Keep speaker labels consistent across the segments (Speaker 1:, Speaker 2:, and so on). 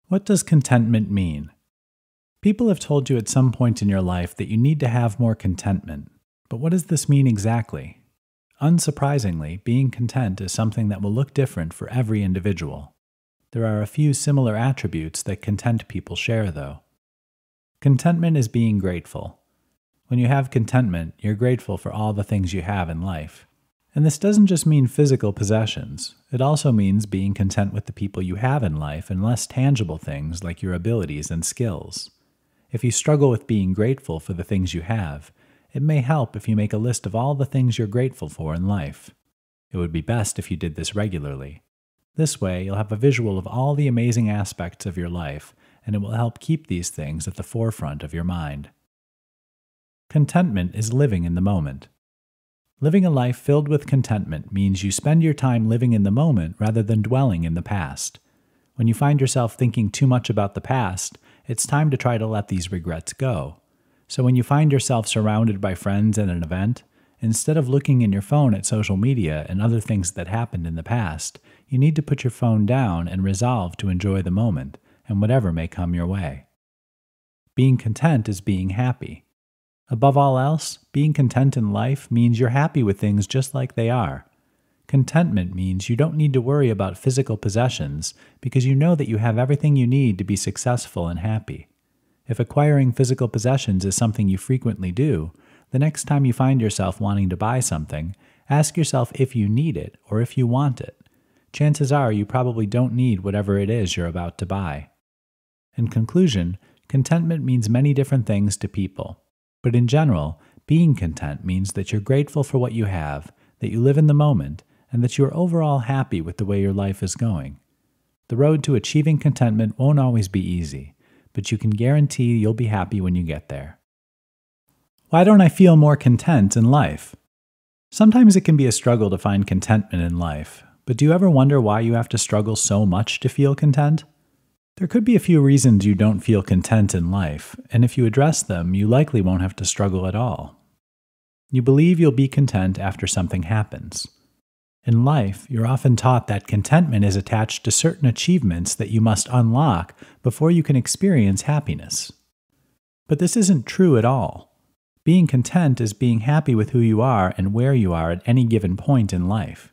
Speaker 1: What does contentment mean? People have told you at some point in your life that you need to have more contentment. But what does this mean exactly? Unsurprisingly, being content is something that will look different for every individual. There are a few similar attributes that content people share, though. Contentment is being grateful. When you have contentment, you're grateful for all the things you have in life. And this doesn't just mean physical possessions. It also means being content with the people you have in life and less tangible things like your abilities and skills. If you struggle with being grateful for the things you have, it may help if you make a list of all the things you're grateful for in life. It would be best if you did this regularly. This way, you'll have a visual of all the amazing aspects of your life, and it will help keep these things at the forefront of your mind. Contentment is living in the moment. Living a life filled with contentment means you spend your time living in the moment rather than dwelling in the past. When you find yourself thinking too much about the past, it's time to try to let these regrets go. So when you find yourself surrounded by friends at an event, instead of looking in your phone at social media and other things that happened in the past, you need to put your phone down and resolve to enjoy the moment and whatever may come your way. Being content is being happy. Above all else, being content in life means you're happy with things just like they are. Contentment means you don't need to worry about physical possessions because you know that you have everything you need to be successful and happy. If acquiring physical possessions is something you frequently do, the next time you find yourself wanting to buy something, ask yourself if you need it or if you want it. Chances are you probably don't need whatever it is you're about to buy. In conclusion, contentment means many different things to people. But in general, being content means that you're grateful for what you have, that you live in the moment, and that you are overall happy with the way your life is going. The road to achieving contentment won't always be easy, but you can guarantee you'll be happy when you get there. Why don't I feel more content in life? Sometimes it can be a struggle to find contentment in life, but do you ever wonder why you have to struggle so much to feel content? There could be a few reasons you don't feel content in life, and if you address them, you likely won't have to struggle at all. You believe you'll be content after something happens. In life, you're often taught that contentment is attached to certain achievements that you must unlock before you can experience happiness. But this isn't true at all. Being content is being happy with who you are and where you are at any given point in life.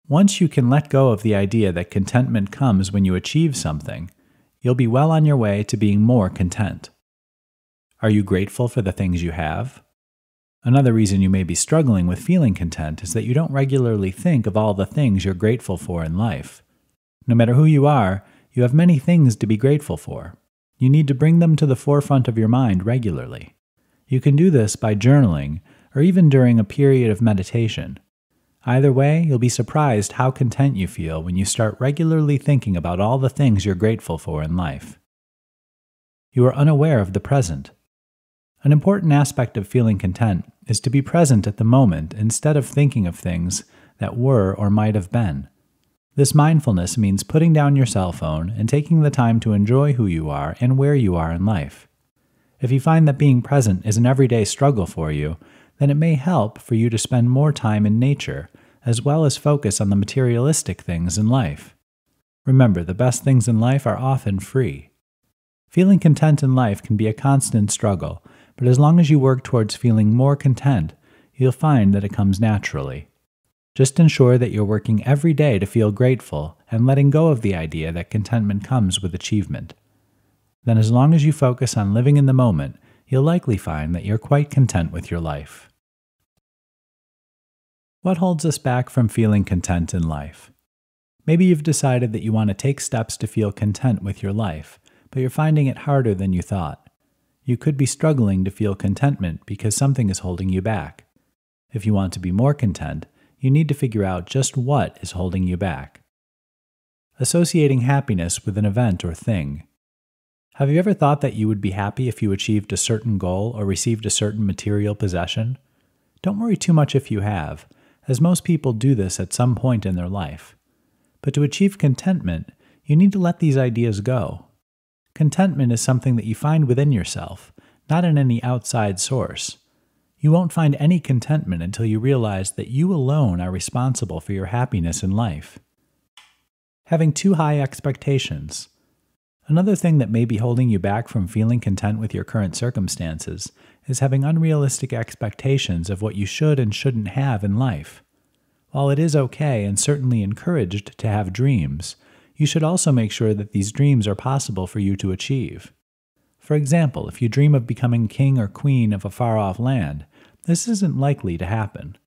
Speaker 1: Once you can let go of the idea that contentment comes when you achieve something, you'll be well on your way to being more content. Are you grateful for the things you have? Another reason you may be struggling with feeling content is that you don't regularly think of all the things you're grateful for in life. No matter who you are, you have many things to be grateful for. You need to bring them to the forefront of your mind regularly. You can do this by journaling or even during a period of meditation. Either way, you'll be surprised how content you feel when you start regularly thinking about all the things you're grateful for in life. You are unaware of the present. An important aspect of feeling content is to be present at the moment instead of thinking of things that were or might have been. This mindfulness means putting down your cell phone and taking the time to enjoy who you are and where you are in life. If you find that being present is an everyday struggle for you, then it may help for you to spend more time in nature, as well as focus on the materialistic things in life. Remember, the best things in life are often free. Feeling content in life can be a constant struggle, but as long as you work towards feeling more content, you'll find that it comes naturally. Just ensure that you're working every day to feel grateful and letting go of the idea that contentment comes with achievement. Then as long as you focus on living in the moment, you'll likely find that you're quite content with your life. What holds us back from feeling content in life? Maybe you've decided that you want to take steps to feel content with your life, but you're finding it harder than you thought. You could be struggling to feel contentment because something is holding you back. If you want to be more content, you need to figure out just what is holding you back. Associating happiness with an event or thing. Have you ever thought that you would be happy if you achieved a certain goal or received a certain material possession? Don't worry too much if you have, as most people do this at some point in their life. But to achieve contentment, you need to let these ideas go. Contentment is something that you find within yourself, not in any outside source. You won't find any contentment until you realize that you alone are responsible for your happiness in life. Having too high expectations. Another thing that may be holding you back from feeling content with your current circumstances is having unrealistic expectations of what you should and shouldn't have in life. While it is okay and certainly encouraged to have dreams, you should also make sure that these dreams are possible for you to achieve. For example, if you dream of becoming king or queen of a far-off land, this isn't likely to happen.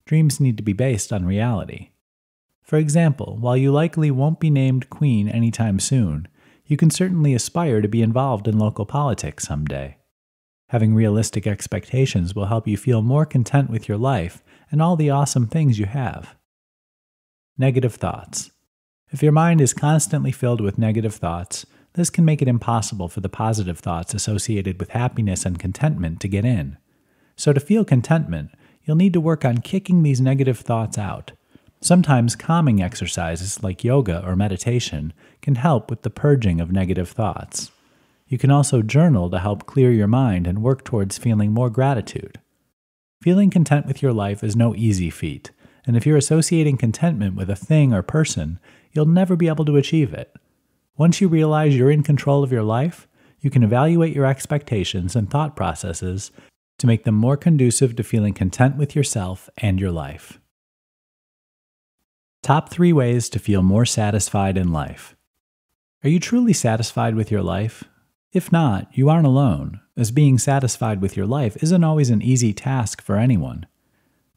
Speaker 1: Dreams need to be based on reality. For example, while you likely won't be named queen anytime soon, you can certainly aspire to be involved in local politics someday. Having realistic expectations will help you feel more content with your life and all the awesome things you have. Negative thoughts. If your mind is constantly filled with negative thoughts, this can make it impossible for the positive thoughts associated with happiness and contentment to get in. So to feel contentment, you'll need to work on kicking these negative thoughts out. Sometimes calming exercises like yoga or meditation can help with the purging of negative thoughts. You can also journal to help clear your mind and work towards feeling more gratitude. Feeling content with your life is no easy feat, and if you're associating contentment with a thing or person, you'll never be able to achieve it. Once you realize you're in control of your life, you can evaluate your expectations and thought processes to make them more conducive to feeling content with yourself and your life. Top 3 ways to feel more satisfied in life. Are you truly satisfied with your life? If not, you aren't alone, as being satisfied with your life isn't always an easy task for anyone.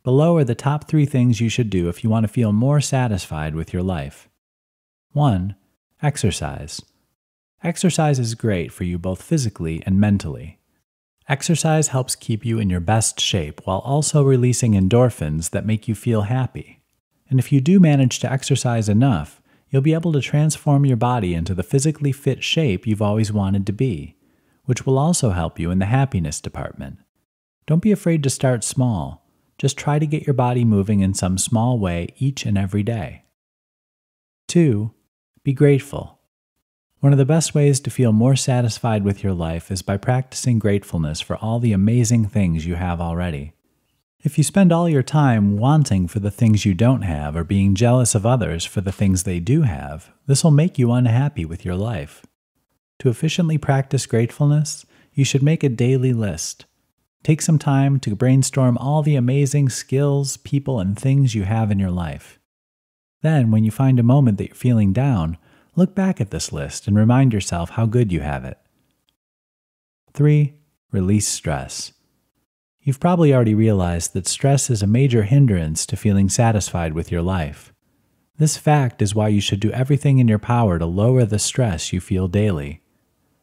Speaker 1: Below are the top 3 things you should do if you want to feel more satisfied with your life. 1. Exercise. Exercise is great for you both physically and mentally. Exercise helps keep you in your best shape while also releasing endorphins that make you feel happy. And if you do manage to exercise enough, you'll be able to transform your body into the physically fit shape you've always wanted to be, which will also help you in the happiness department. Don't be afraid to start small. Just try to get your body moving in some small way each and every day. 2. Be grateful. One of the best ways to feel more satisfied with your life is by practicing gratefulness for all the amazing things you have already. If you spend all your time wanting for the things you don't have or being jealous of others for the things they do have, this will make you unhappy with your life. To efficiently practice gratefulness, you should make a daily list. Take some time to brainstorm all the amazing skills, people, and things you have in your life. Then, when you find a moment that you're feeling down, look back at this list and remind yourself how good you have it. 3. Release stress. You've probably already realized that stress is a major hindrance to feeling satisfied with your life. This fact is why you should do everything in your power to lower the stress you feel daily.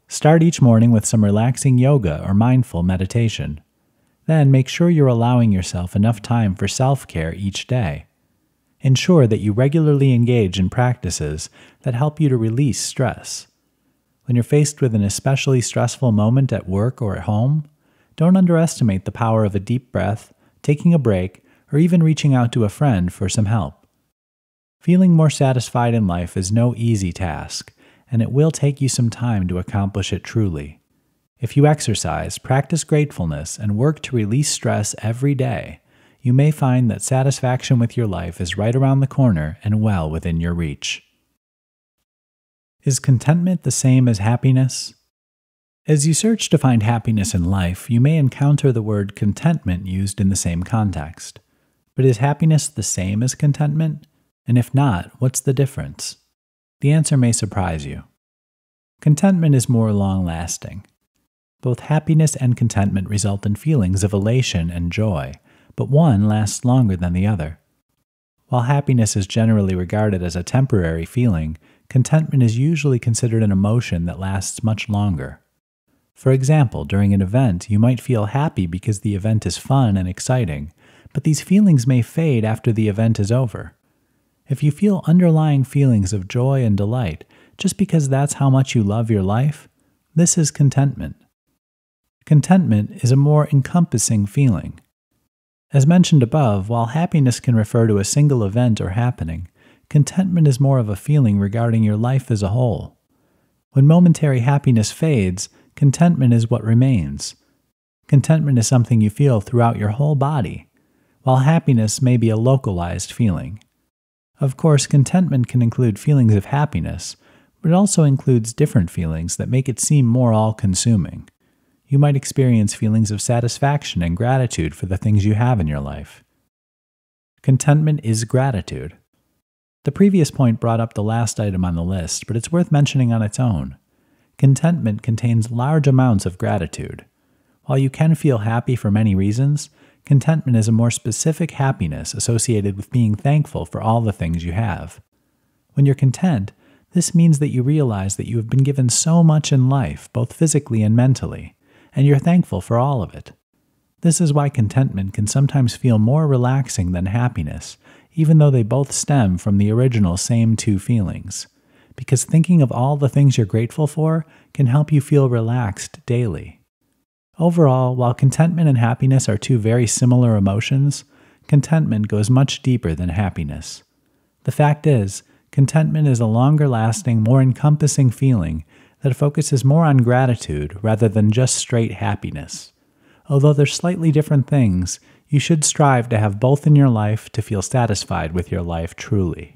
Speaker 1: Start each morning with some relaxing yoga or mindful meditation. Then make sure you're allowing yourself enough time for self-care each day. Ensure that you regularly engage in practices that help you to release stress. When you're faced with an especially stressful moment at work or at home, don't underestimate the power of a deep breath, taking a break, or even reaching out to a friend for some help. Feeling more satisfied in life is no easy task, and it will take you some time to accomplish it truly. If you exercise, practice gratefulness, and work to release stress every day, you may find that satisfaction with your life is right around the corner and well within your reach. Is contentment the same as happiness? As you search to find happiness in life, you may encounter the word contentment used in the same context. But is happiness the same as contentment? And if not, what's the difference? The answer may surprise you. Contentment is more long-lasting. Both happiness and contentment result in feelings of elation and joy, but one lasts longer than the other. While happiness is generally regarded as a temporary feeling, contentment is usually considered an emotion that lasts much longer. For example, during an event, you might feel happy because the event is fun and exciting, but these feelings may fade after the event is over. If you feel underlying feelings of joy and delight just because that's how much you love your life, this is contentment. Contentment is a more encompassing feeling. As mentioned above, while happiness can refer to a single event or happening, contentment is more of a feeling regarding your life as a whole. When momentary happiness fades, contentment is what remains. Contentment is something you feel throughout your whole body, while happiness may be a localized feeling. Of course, contentment can include feelings of happiness, but it also includes different feelings that make it seem more all-consuming. You might experience feelings of satisfaction and gratitude for the things you have in your life. Contentment is gratitude. The previous point brought up the last item on the list, but it's worth mentioning on its own. Contentment contains large amounts of gratitude. While you can feel happy for many reasons, contentment is a more specific happiness associated with being thankful for all the things you have. When you're content, this means that you realize that you have been given so much in life, both physically and mentally, and you're thankful for all of it. This is why contentment can sometimes feel more relaxing than happiness, even though they both stem from the original same two feelings. Because thinking of all the things you're grateful for can help you feel relaxed daily. Overall, while contentment and happiness are two very similar emotions, contentment goes much deeper than happiness. The fact is, contentment is a longer-lasting, more encompassing feeling that focuses more on gratitude rather than just straight happiness. Although they're slightly different things, you should strive to have both in your life to feel satisfied with your life truly.